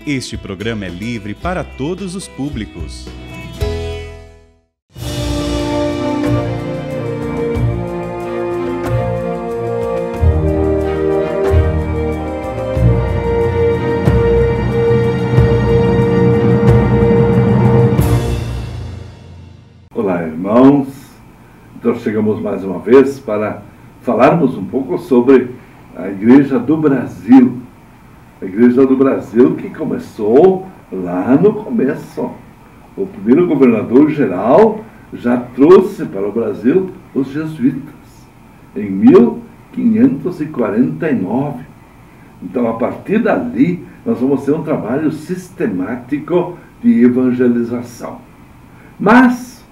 Este programa é livre para todos os públicos. Olá, irmãos. Então chegamos mais uma vez para falarmos um pouco sobre a Igreja do Brasil. A Igreja do Brasil que começou lá no começo. O primeiro governador-geral já trouxe para o Brasil os jesuítas, em 1549. Então, a partir dali, nós vamos ter um trabalho sistemático de evangelização. Mas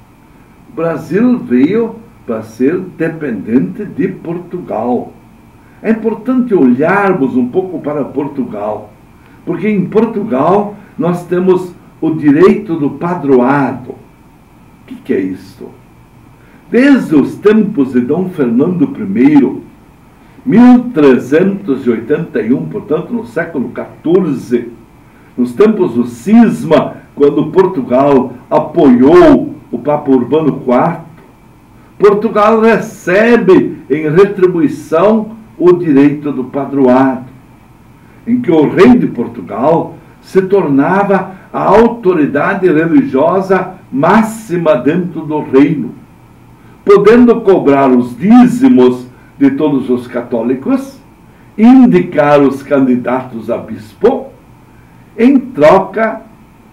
o Brasil veio para ser dependente de Portugal. É importante olharmos um pouco para Portugal, porque em Portugal nós temos o direito do padroado. O que é isso? Desde os tempos de Dom Fernando I, 1381, portanto no século XIV, nos tempos do cisma, quando Portugal apoiou o Papa Urbano IV, Portugal recebe em retribuição o direito do padroado, em que o rei de Portugal se tornava a autoridade religiosa máxima dentro do reino, podendo cobrar os dízimos de todos os católicos, indicar os candidatos a bispo, em troca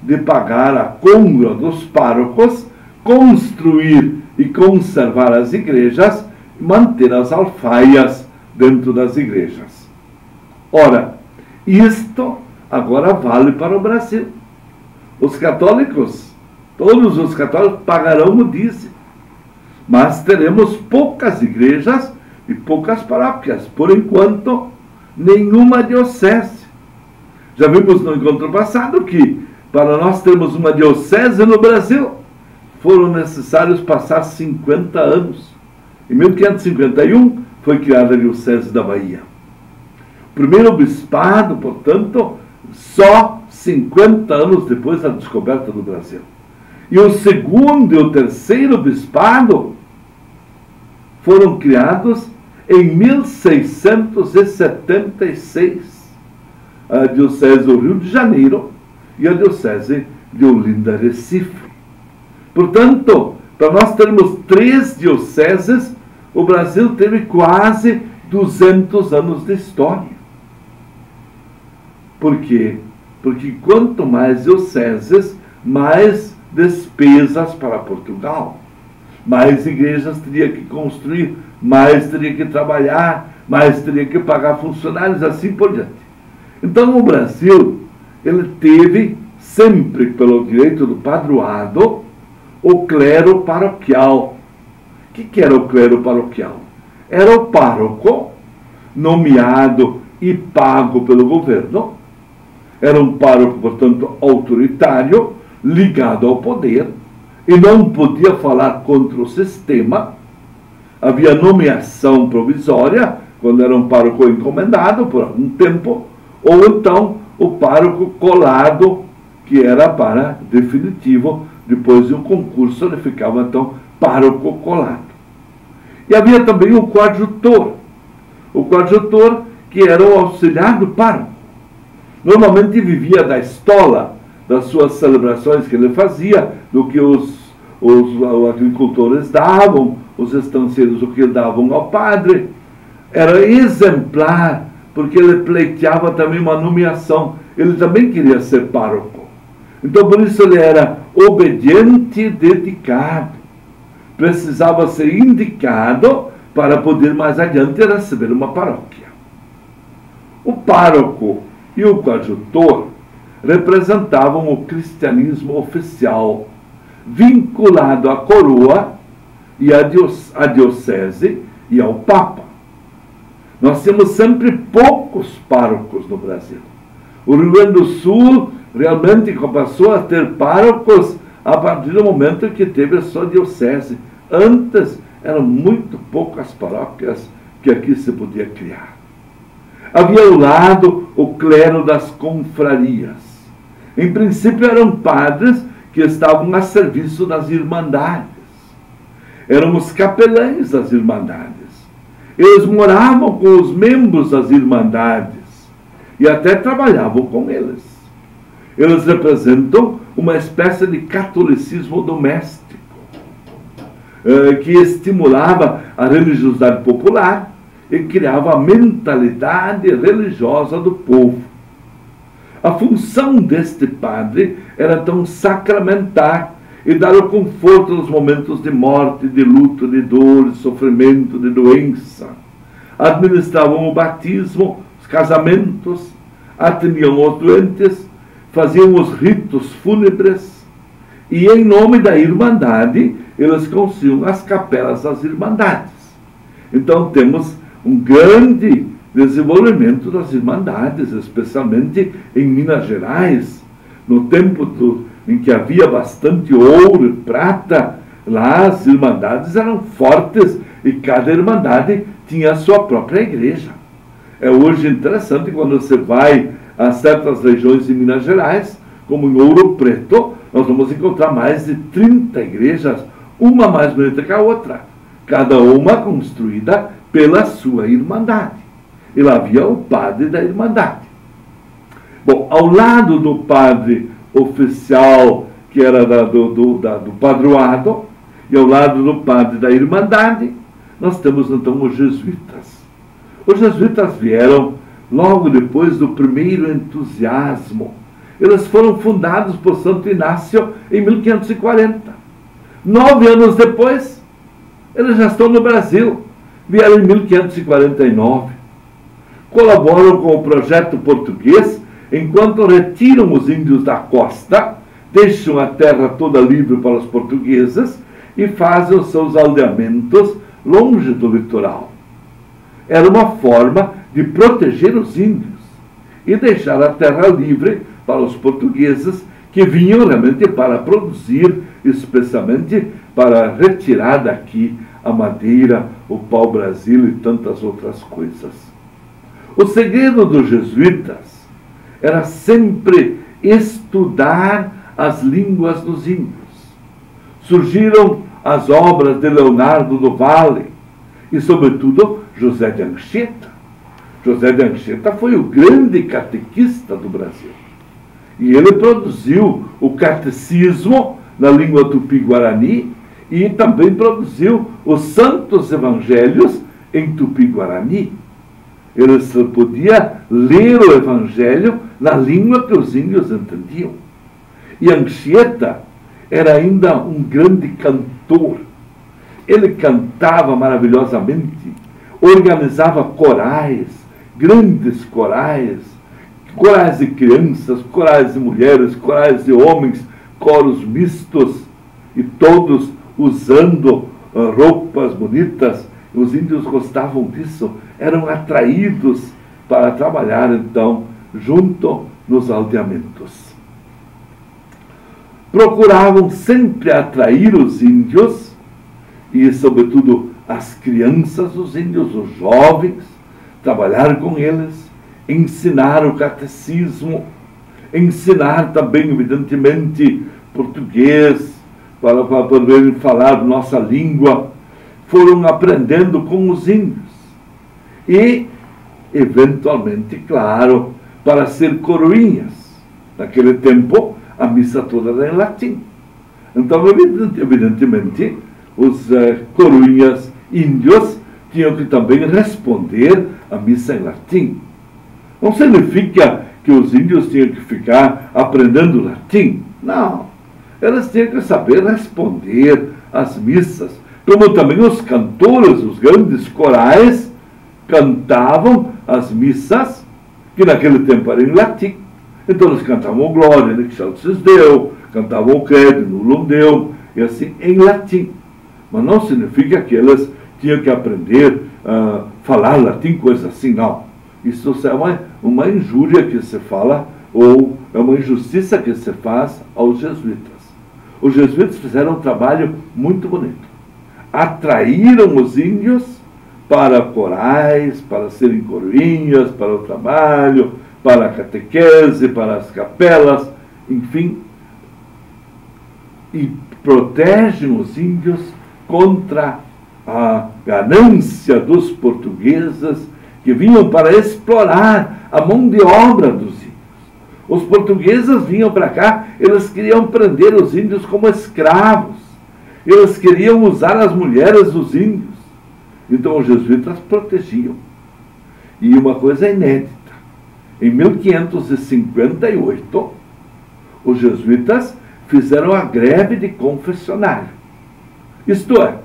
de pagar a côngrua dos párocos, construir e conservar as igrejas e manter as alfaias dentro das igrejas. Ora, isto agora vale para o Brasil. Os católicos, todos os católicos pagarão o dízimo, mas teremos poucas igrejas e poucas paróquias. Por enquanto, nenhuma diocese. Já vimos no encontro passado que, para nós termos uma diocese no Brasil, foram necessários passar 50 anos. Em 1551, foi criada a Diocese da Bahia. O primeiro bispado, portanto, só 50 anos depois da descoberta do Brasil. E o segundo e o terceiro bispado foram criados em 1676. A Diocese do Rio de Janeiro e a Diocese de Olinda, Recife. Portanto, para nós termos 3 dioceses, o Brasil teve quase 200 anos de história. Por quê? Porque quanto mais dioceses, mais despesas para Portugal. Mais igrejas teria que construir, mais teria que trabalhar, mais teria que pagar funcionários, assim por diante. Então o Brasil, ele teve sempre, pelo direito do padroado, o clero paroquial. O que era o clero paroquial? Era o pároco nomeado e pago pelo governo. Era um pároco, portanto, autoritário, ligado ao poder, e não podia falar contra o sistema. Havia nomeação provisória, quando era um pároco encomendado por algum tempo, ou então o pároco colado, que era para definitivo. Depois de um concurso, ele ficava, então, pároco colado. E havia também o coadjutor. O coadjutor, que era o auxiliar do pároco. Normalmente vivia da estola, das suas celebrações que ele fazia, do que os agricultores davam, os estancieiros, o que davam ao padre. Era exemplar, porque ele pleiteava também uma nomeação. Ele também queria ser pároco. Então, por isso, ele era obediente e dedicado. Precisava ser indicado para poder mais adiante receber uma paróquia. O pároco e o coadjutor representavam o cristianismo oficial, vinculado à coroa e à diocese e ao Papa. Nós temos sempre poucos párocos no Brasil. O Rio Grande do Sul realmente passou a ter párocos a partir do momento que teve a sua diocese. Antes, eram muito poucas paróquias que aqui se podia criar. Havia ao lado o clero das confrarias. Em princípio eram padres que estavam a serviço das irmandades. Eram os capelães das irmandades. Eles moravam com os membros das irmandades e até trabalhavam com eles. Eles representam uma espécie de catolicismo doméstico, que estimulava a religiosidade popular e criava a mentalidade religiosa do povo. A função deste padre era então sacramentar e dar o conforto nos momentos de morte, de luto, de dor, de sofrimento, de doença. Administravam o batismo, os casamentos, atendiam os doentes, faziam os ritos fúnebres e, em nome da Irmandade, eles construíam as capelas das Irmandades. Então temos um grande desenvolvimento das Irmandades, especialmente em Minas Gerais, no tempo em que havia bastante ouro e prata. Lá as Irmandades eram fortes e cada Irmandade tinha a sua própria igreja. É hoje interessante quando você vai a certas regiões de Minas Gerais, como em Ouro Preto, nós vamos encontrar mais de 30 igrejas, uma mais bonita que a outra, cada uma construída pela sua Irmandade. E lá havia o padre da Irmandade. Bom, ao lado do padre oficial, que era do padroado, e ao lado do padre da Irmandade, nós temos então os jesuítas. Os jesuítas vieram logo depois do primeiro entusiasmo. Eles foram fundados por Santo Inácio em 1540. 9 anos depois, eles já estão no Brasil. Vieram em 1549. Colaboram com o projeto português enquanto retiram os índios da costa, deixam a terra toda livre para os portugueses e fazem os seus aldeamentos longe do litoral. Era uma forma de proteger os índios e deixar a terra livre para os portugueses que vinham realmente para produzir, especialmente para retirar daqui a madeira, o pau-brasil e tantas outras coisas. O segredo dos jesuítas era sempre estudar as línguas dos índios. Surgiram as obras de Leonardo do Valle e, sobretudo, José de Anchieta. José de Anchieta foi o grande catequista do Brasil. E ele produziu o catecismo na língua tupi-guarani e também produziu os santos evangelhos em tupi-guarani. Ele só podia ler o evangelho na língua que os índios entendiam. E Anchieta era ainda um grande cantor. Ele cantava maravilhosamente, organizava corais, grandes corais, corais de crianças, corais de mulheres, corais de homens, coros mistos, e todos usando roupas bonitas. Os índios gostavam disso, eram atraídos para trabalhar, então, junto nos aldeamentos. Procuravam sempre atrair os índios, e, sobretudo, as crianças dos índios, os jovens, trabalhar com eles, ensinar o catecismo, ensinar também, evidentemente, português, para poderem falar nossa língua. Foram aprendendo com os índios. E, eventualmente, claro, para ser coroinhas. Naquele tempo, a missa toda era em latim. Então, evidentemente, os coroinhas índios tinham que também responder a missa em latim. Não significa que os índios tinham que ficar aprendendo latim. Não. Eles tinham que saber responder às missas. Como também os cantores, os grandes corais, cantavam as missas, que naquele tempo eram em latim. Então eles cantavam o Glória, né, que Excelsis Deo, cantavam o Credo, Nullum Deum, e assim, em latim. Mas não significa que eles tinham que aprender a falar latim, coisa assim, não. Isso é uma injúria que se fala, ou é uma injustiça que se faz aos jesuítas. Os jesuítas fizeram um trabalho muito bonito. Atraíram os índios para corais, para serem coroinhas, para o trabalho, para a catequese, para as capelas, enfim, e protegem os índios contra a ganância dos portugueses que vinham para explorar a mão de obra dos índios. Os portugueses vinham para cá, eles queriam prender os índios como escravos, eles queriam usar as mulheres dos índios. Então os jesuítas protegiam. E uma coisa inédita, em 1558, os jesuítas fizeram a greve de confessionário. Isto é,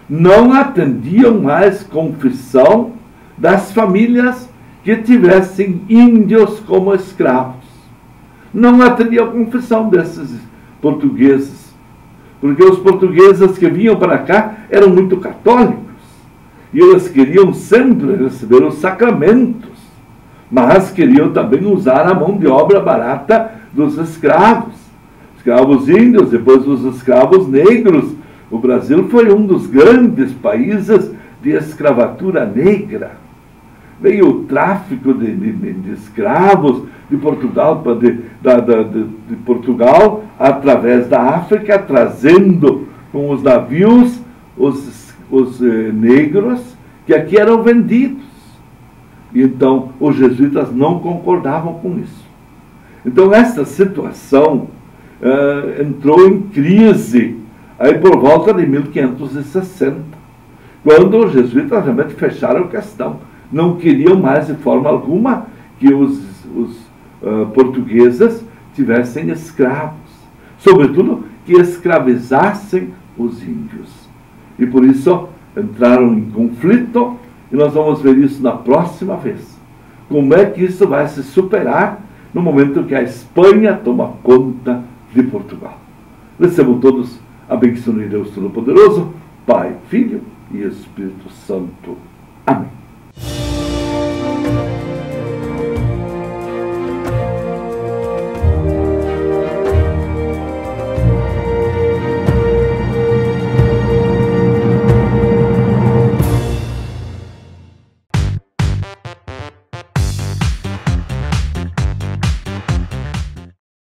não atendiam mais confissão das famílias que tivessem índios como escravos. Não atendiam a confissão desses portugueses, porque os portugueses que vinham para cá eram muito católicos, e eles queriam sempre receber os sacramentos, mas queriam também usar a mão de obra barata dos escravos índios, depois os escravos negros. O Brasil foi um dos grandes países de escravatura negra. Veio o tráfico de escravos de Portugal, de Portugal através da África, trazendo com os navios os negros que aqui eram vendidos. Então, os jesuítas não concordavam com isso. Então, essa situação entrou em crise aí por volta de 1560, quando os jesuítas realmente fecharam a questão. Não queriam mais, de forma alguma, que os portugueses tivessem escravos, sobretudo que escravizassem os índios. E por isso entraram em conflito, e nós vamos ver isso na próxima vez. Como é que isso vai se superar no momento que a Espanha toma conta de Portugal. Recebam todos a bênção de Deus Todo-Poderoso, Pai, Filho e Espírito Santo. Amém.